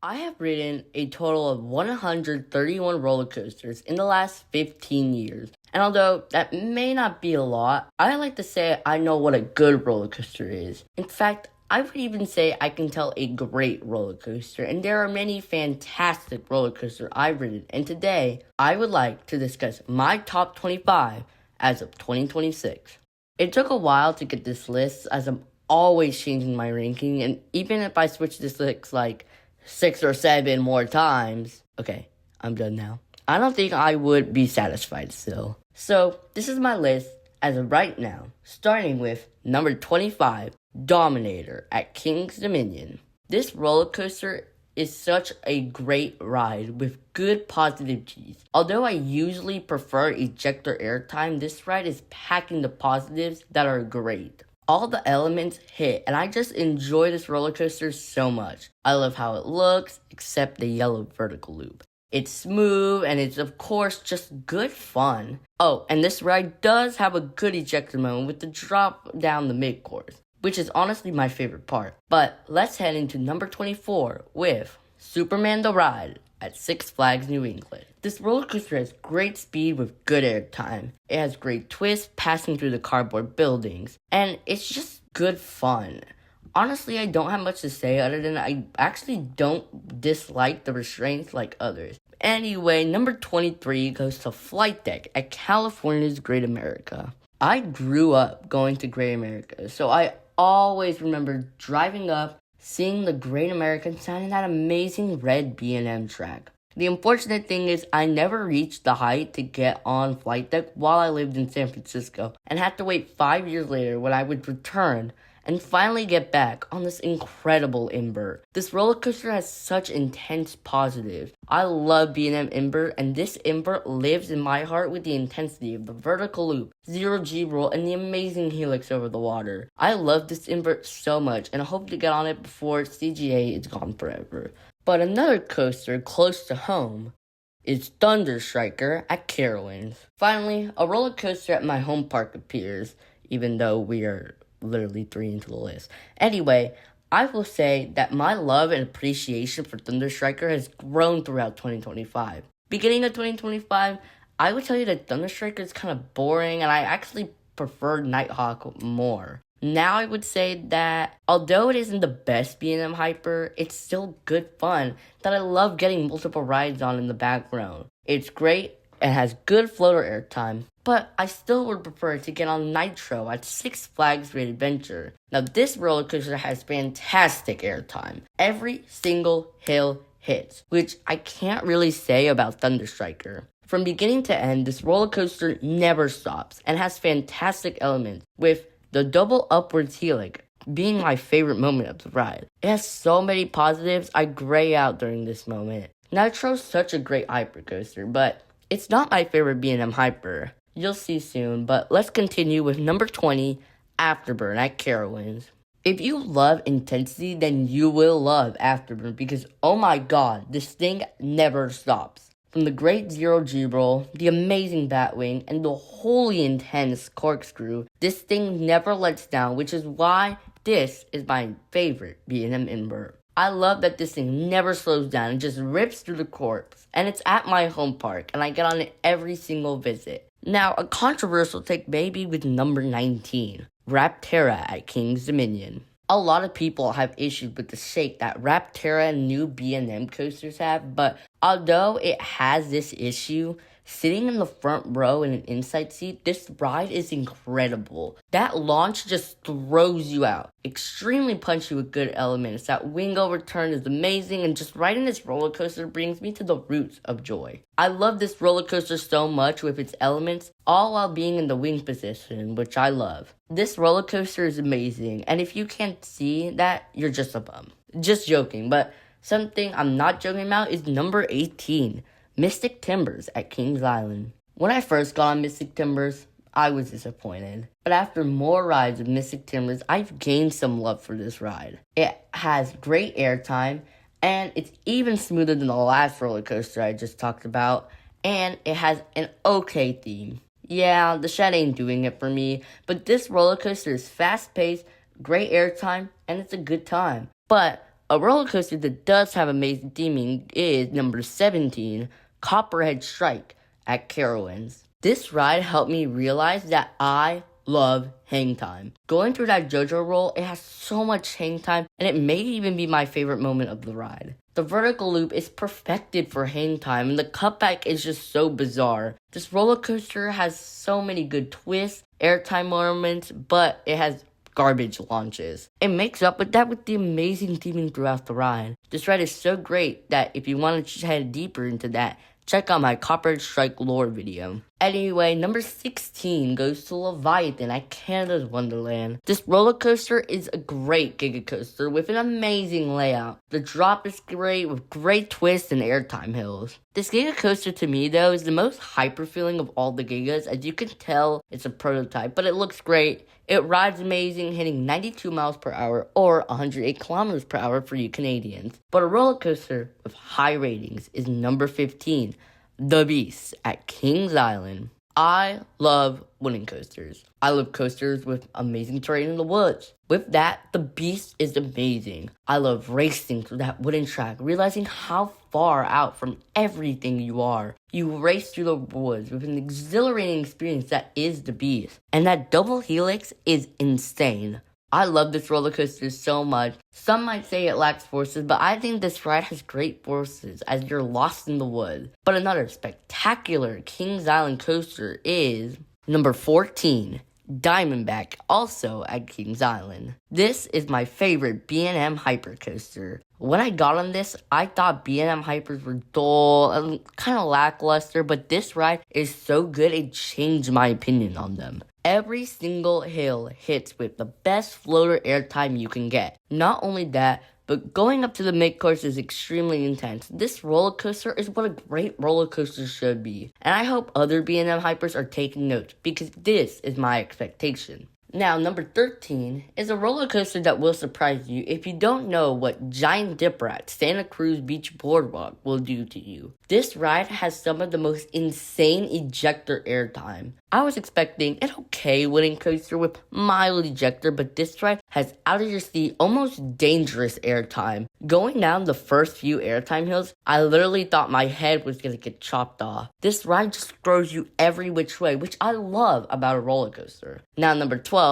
I have ridden a total of 131 roller coasters in the last 15 years. And although that may not be a lot, I like to say I know what a good roller coaster is. In fact, I would even say I can tell a great roller coaster, and there are many fantastic roller coasters I've ridden. And today, I would like to discuss my top 25 as of 2026. It took a while to get this list as I'm always changing my ranking, and even if I switch this list like 6 or 7 more times. Okay, I'm done now. I don't think I would be satisfied still. So, this is my list as of right now, starting with number 25, Dominator at King's Dominion. This roller coaster is such a great ride with good positive G's. Although I usually prefer ejector airtime, this ride is packing the positives that are great. All the elements hit, and I just enjoy this roller coaster so much. I love how it looks, except the yellow vertical loop. It's smooth, and it's of course just good fun. Oh, and this ride does have a good ejector moment with the drop down the mid-course, which is honestly my favorite part. But let's head into number 24 with Superman the Ride at Six Flags New England. This roller coaster has great speed with good airtime. It has great twists passing through the cardboard buildings, and it's just good fun. Honestly, I don't have much to say other than I actually don't dislike the restraints like others. Anyway, number 23 goes to Flight Deck at California's Great America. I grew up going to Great America, so I always remember driving up, seeing the Great America, and sounding that amazing red B&M track. The unfortunate thing is I never reached the height to get on Flight Deck while I lived in San Francisco, and had to wait 5 years later when I would return and finally get back on this incredible invert. This roller coaster has such intense positives. I love B&M invert, and this invert lives in my heart with the intensity of the vertical loop, zero G roll, and the amazing helix over the water. I love this invert so much, and I hope to get on it before CGA is gone forever. But another coaster close to home is Thunder Striker at Carowinds. Finally, a roller coaster at my home park appears, even though we are literally 3 into the list. Anyway, I will say that my love and appreciation for Thunder Striker has grown throughout 2025. Beginning of 2025, I would tell you that Thunder Striker is kind of boring, and I actually prefer Nighthawk more. Now I would say that although it isn't the best B&M Hyper, it's still good fun that I love getting multiple rides on in the background. It's great and has good floater airtime, but I still would prefer to get on Nitro at Six Flags Great Adventure. Now this roller coaster has fantastic airtime. Every single hill hits, which I can't really say about Thunder Striker. From beginning to end, this roller coaster never stops and has fantastic elements, with the double upwards helix being my favorite moment of the ride. It has so many positives, I gray out during this moment. Nitro's such a great hypercoaster, but it's not my favorite B&M Hyper. You'll see soon, but let's continue with number 20, Afterburn at Carowinds. If you love intensity, then you will love Afterburn because, oh my god, this thing never stops. From the great zero G roll, the amazing Batwing, and the wholly intense corkscrew, this thing never lets down, which is why this is my favorite B&M invert. I love that this thing never slows down and just rips through the corpse, and it's at my home park, and I get on it every single visit. Now, a controversial take maybe with number 19, Rapterra at King's Dominion. A lot of people have issues with the shake that Rapterra and new B&M coasters have, but although it has this issue, sitting in the front row in an inside seat, this ride is incredible. That launch just throws you out. Extremely punchy with good elements. That wing overturn is amazing, and just riding this roller coaster brings me to the roots of joy. I love this roller coaster so much with its elements, all while being in the wing position, which I love. This roller coaster is amazing, and if you can't see that, you're just a bum. Just joking, but something I'm not joking about is number 18. Mystic Timbers at Kings Island. When I first got on Mystic Timbers, I was disappointed. But after more rides of Mystic Timbers, I've gained some love for this ride. It has great airtime, and it's even smoother than the last roller coaster I just talked about, and it has an okay theme. Yeah, the shed ain't doing it for me, but this roller coaster is fast-paced, great airtime, and it's a good time. But A roller coaster that does have amazing theming is number 17, Copperhead Strike at Carowinds. This ride helped me realize that I love hang time. Going through that JoJo roll, it has so much hang time, and it may even be my favorite moment of the ride. The vertical loop is perfected for hang time, and the cutback is just so bizarre. This roller coaster has so many good twists, airtime moments, but it has garbage launches. It makes up with that with the amazing theming throughout the ride. This ride is so great that if you want to head deeper into that, check out my Copperhead Strike lore video. Anyway, number 16 goes to Leviathan at Canada's Wonderland. This roller coaster is a great Giga coaster with an amazing layout. The drop is great with great twists and airtime hills. This Giga coaster to me though is the most hyper feeling of all the Gigas. As you can tell, it's a prototype, but it looks great. It rides amazing, hitting 92 miles per hour or 108 kilometers per hour for you Canadians. But a roller coaster with high ratings is number 15, The Beast at Kings Island. I love wooden coasters. I love coasters with amazing terrain in the woods. With that, The Beast is amazing. I love racing through that wooden track, realizing how far out from everything you are. You race through the woods with an exhilarating experience that is The Beast. And that double helix is insane. I love this roller coaster so much. Some might say it lacks forces, but I think this ride has great forces as you're lost in the woods. But another spectacular Kings Island coaster is number 14, Diamondback, also at Kings Island. This is my favorite B&M hypercoaster. When I got on this, I thought B&M hypers were dull and kind of lackluster, but this ride is so good it changed my opinion on them. Every single hill hits with the best floater airtime you can get. Not only that, but going up to the mid-course is extremely intense. This roller coaster is what a great roller coaster should be. And I hope other B&M hypers are taking notes because this is my expectation. Now, number 13 is a roller coaster that will surprise you if you don't know what Giant Dipper at Santa Cruz Beach Boardwalk will do to you. This ride has some of the most insane ejector airtime. I was expecting an okay wooden coaster with mild ejector, but this ride has out of your seat, almost dangerous airtime. Going down the first few airtime hills, I literally thought my head was gonna get chopped off. This ride just throws you every which way, which I love about a roller coaster. Now, number 12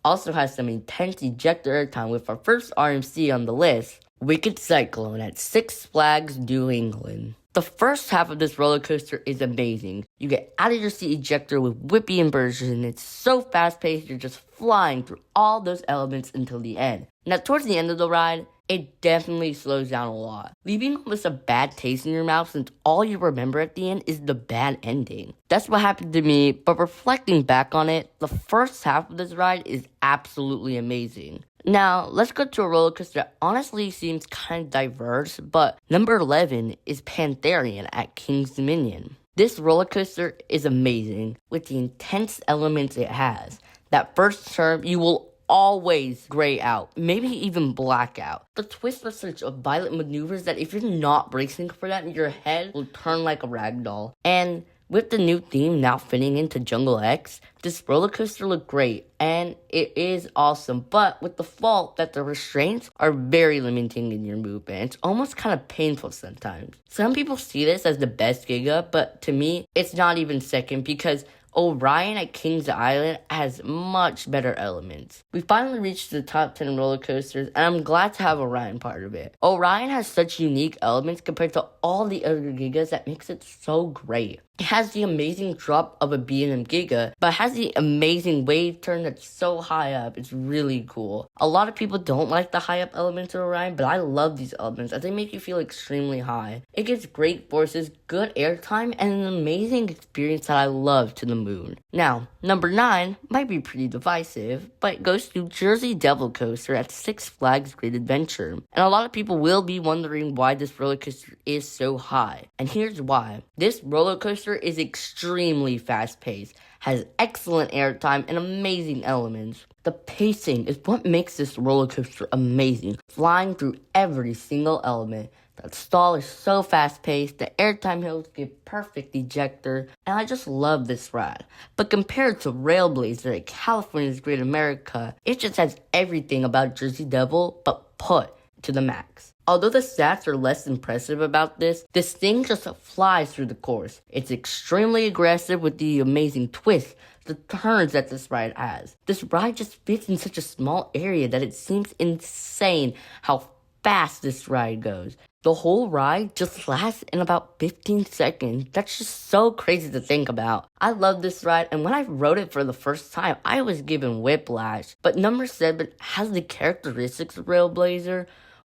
also has some intense ejector airtime with our first RMC on the list, Wicked Cyclone at Six Flags New England. The first half of this roller coaster is amazing. You get out of your seat ejector with whippy inversion. It's so fast paced, you're just flying through all those elements until the end. Now, towards the end of the ride, it definitely slows down a lot, leaving almost a bad taste in your mouth since all you remember at the end is the bad ending. That's what happened to me, but reflecting back on it, the first half of this ride is absolutely amazing. Now, let's go to a roller coaster that honestly seems kind of diverse, but number 11 is Pantherian at Kings Dominion. This roller coaster is amazing with the intense elements it has. That first turn, you will always gray out, maybe even black out. The twist are such violent maneuvers that if you're not bracing for that, your head will turn like a rag doll. And with the new theme now fitting into Jungle X, this roller coaster looked great, and it is awesome, but with the fault that the restraints are very limiting in your movement. It's almost kind of painful sometimes. Some people see this as the best Giga, but to me, it's not even second because Orion at Kings Island has much better elements. We finally reached the top 10 roller coasters, and I'm glad to have Orion part of it. Orion has such unique elements compared to all the other Gigas that makes it so great. It has the amazing drop of a B&M Giga, but has the amazing wave turn that's so high up. It's really cool. A lot of people don't like the high up elements of Orion, but I love these elements as they make you feel extremely high. It gives great forces, good airtime, and an amazing experience that I love to the moon. Now, number 9 might be pretty divisive, but it goes to Jersey Devil Coaster at Six Flags Great Adventure. And a lot of people will be wondering why this roller coaster is so high. And here's why. This roller coaster is extremely fast-paced, has excellent airtime, and amazing elements. The pacing is what makes this roller coaster amazing, flying through every single element. The stall is so fast-paced, the airtime hills give perfect ejector, and I just love this ride. But compared to Railblazer at California's Great America, it just has everything about Jersey Devil, but put to the max. Although the stats are less impressive about this thing just flies through the course. It's extremely aggressive with the amazing twists, the turns that this ride has. This ride just fits in such a small area that it seems insane how fast this ride goes. The whole ride just lasts in about 15 seconds. That's just so crazy to think about. I love this ride, and when I rode it for the first time, I was given whiplash. But number 7 has the characteristics of Railblazer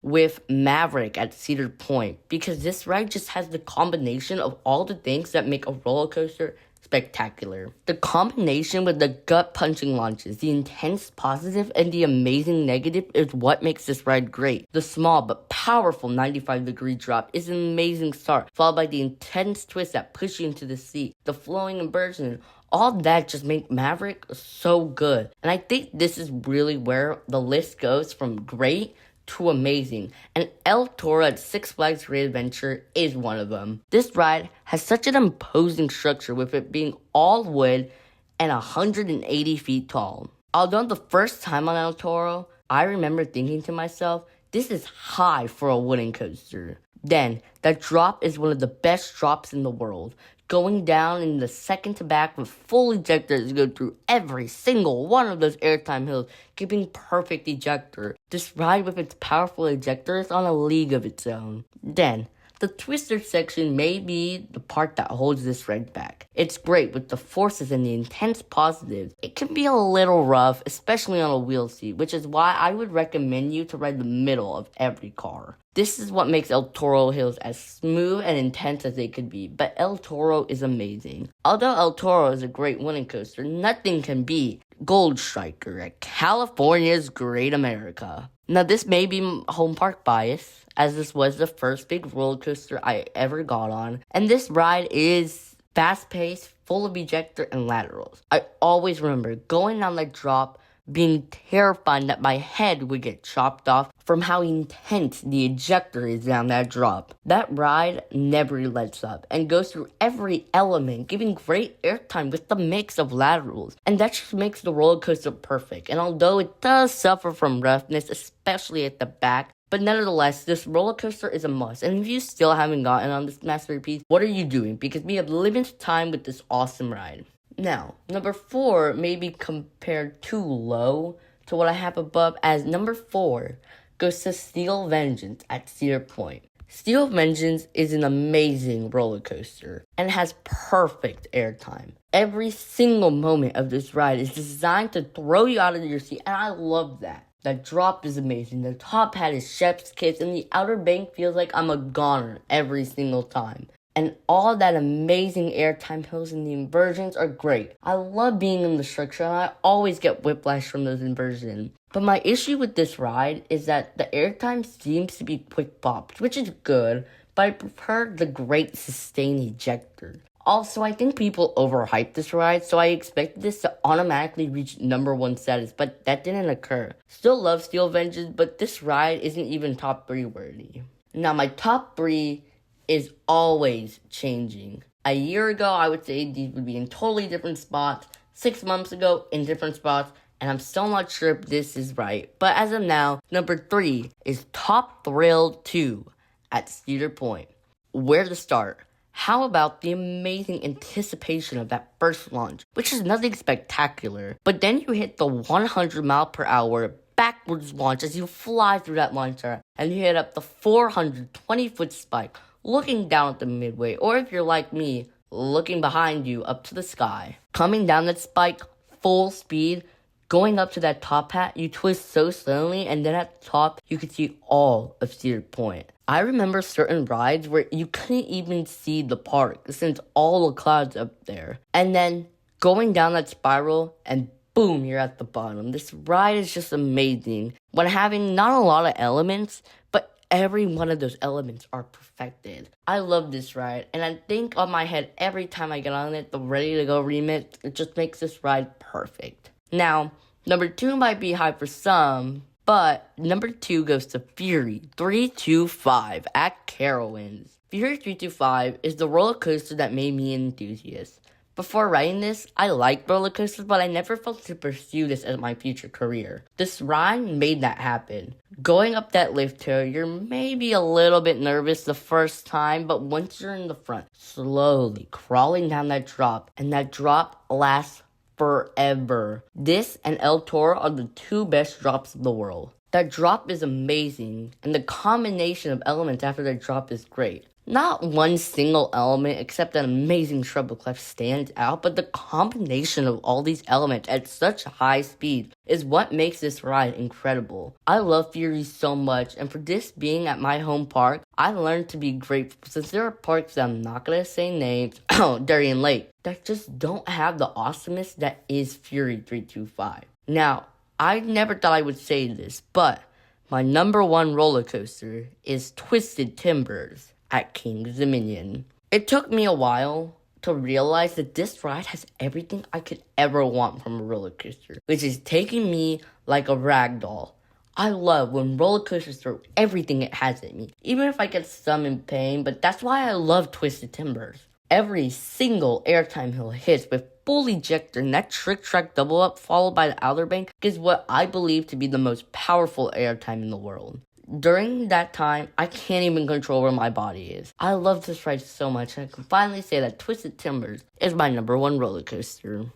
with Maverick at Cedar Point, because this ride just has the combination of all the things that make a roller coaster spectacular. The combination with the gut-punching launches, the intense positive, and the amazing negative is what makes this ride great. The small but powerful 95-degree drop is an amazing start, followed by the intense twist that push you into the seat, the flowing inversion. All that just make Maverick so good. And I think this is really where the list goes from great to amazing, and El Toro at Six Flags Great Adventure is one of them. This ride has such an imposing structure, with it being all wood and 180 feet tall. Although the first time on El Toro, I remember thinking to myself, this is high for a wooden coaster. Then, that drop is one of the best drops in the world. Going down in the second to back with full ejectors go through every single one of those airtime hills, giving perfect ejector. This ride with its powerful ejector is on a league of its own. Then, the twister section may be the part that holds this ride back. It's great with the forces and the intense positives. It can be a little rough, especially on a wheel seat, which is why I would recommend you to ride the middle of every car. This is what makes El Toro Hills as smooth and intense as they could be, but El Toro is amazing. Although El Toro is a great wooden coaster, nothing can beat Gold Striker at California's Great America. Now, this may be home park bias, as this was the first big roller coaster I ever got on, and this ride is fast-paced, full of ejector and laterals. I always remember going down that drop, being terrified that my head would get chopped off from how intense the ejector is down that drop. That ride never lets up and goes through every element, giving great airtime with the mix of laterals. And that just makes the roller coaster perfect. And although it does suffer from roughness, especially at the back, but nonetheless, this roller coaster is a must. And if you still haven't gotten on this masterpiece, what are you doing? Because we have limited time with this awesome ride. Now, number 4 may be compared too low to what I have above, as number 4 goes to Steel Vengeance at Cedar Point. Steel Vengeance is an amazing roller coaster and has perfect airtime. Every single moment of this ride is designed to throw you out of your seat, and I love that. The drop is amazing, the top hat is chef's kiss, and the outer bank feels like I'm a goner every single time. And all that amazing airtime hills and the inversions are great. I love being in the structure, and I always get whiplash from those inversions. But my issue with this ride is that the airtime seems to be quick pops, which is good, but I prefer the great sustained ejector. Also, I think people overhype this ride, so I expected this to automatically reach number 1 status, but that didn't occur. Still love Steel Vengeance, but this ride isn't even top 3 worthy. Now, my top 3 is always changing. A year ago, I would say these would be in totally different spots. 6 months ago, in different spots. And I'm still not sure if this is right. But as of now, number 3 is Top Thrill 2 at Cedar Point. Where to start? How about the amazing anticipation of that first launch, which is nothing spectacular. But then you hit the 100 mile per hour backwards launch as you fly through that launcher. And you hit up the 420-foot spike, looking down at the midway, or if you're like me, looking behind you up to the sky. Coming down that spike, full speed, going up to that top hat, you twist so slowly, and then at the top, you could see all of Cedar Point. I remember certain rides where you couldn't even see the park, since all the clouds up there. And then, going down that spiral, and boom, you're at the bottom. This ride is just amazing. When having not a lot of elements, but every one of those elements are perfected. I love this ride, and I think on my head every time I get on it, the Ready to Go remix, it just makes this ride perfect. Now, number 2 might be high for some, but number 2 goes to Fury 325 at Carowinds. Fury 325 is the roller coaster that made me an enthusiast. Before writing this, I liked roller coasters, but I never felt to pursue this as my future career. This ride made that happen. Going up that lift hill, you're maybe a little bit nervous the first time, but once you're in the front, slowly crawling down that drop, and that drop lasts forever. This and El Toro are the two best drops of the world. That drop is amazing, and the combination of elements after that drop is great. Not one single element except an amazing treble clef stands out, but the combination of all these elements at such high speed is what makes this ride incredible. I love Fury so much, and for this being at my home park, I learned to be grateful since there are parks that I'm not gonna say names, Darien Lake, that just don't have the awesomeness that is Fury 325. Now, I never thought I would say this, but my number one roller coaster is Twisted Timbers at King's Dominion. It took me a while to realize that this ride has everything I could ever want from a roller coaster, which is taking me like a rag doll. I love when roller coasters throw everything it has at me, even if I get some in pain, but that's why I love Twisted Timbers. Every single airtime hill hits with full ejector, and that trick track double up followed by the outer bank is what I believe to be the most powerful airtime in the world. During that time, I can't even control where my body is. I love this ride so much, and I can finally say that Twisted Timbers is my number one roller coaster.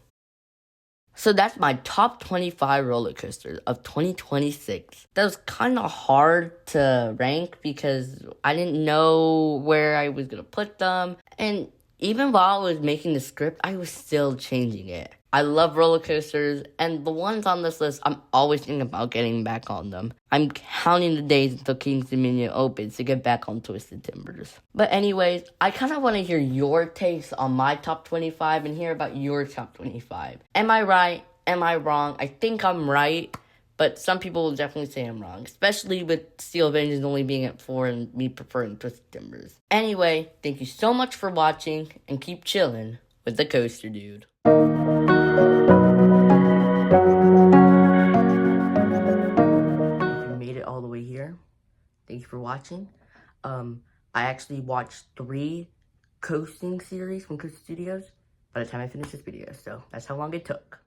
So that's my top 25 roller coasters of 2026. That was kind of hard to rank because I didn't know where I was going to put them. And even while I was making the script, I was still changing it. I love roller coasters, and the ones on this list, I'm always thinking about getting back on them. I'm counting the days until King's Dominion opens to get back on Twisted Timbers. But anyways, I kind of want to hear your takes on my top 25 and hear about your top 25. Am I right? Am I wrong? I think I'm right, but some people will definitely say I'm wrong, especially with Steel Vengeance only being at 4 and me preferring Twisted Timbers. Anyway, thank you so much for watching, and keep chilling with the Coaster Dude. If you made it all the way here, thank you for watching. I actually watched 3 coasting series from Coaster Studios by the time I finished this video, so that's how long it took.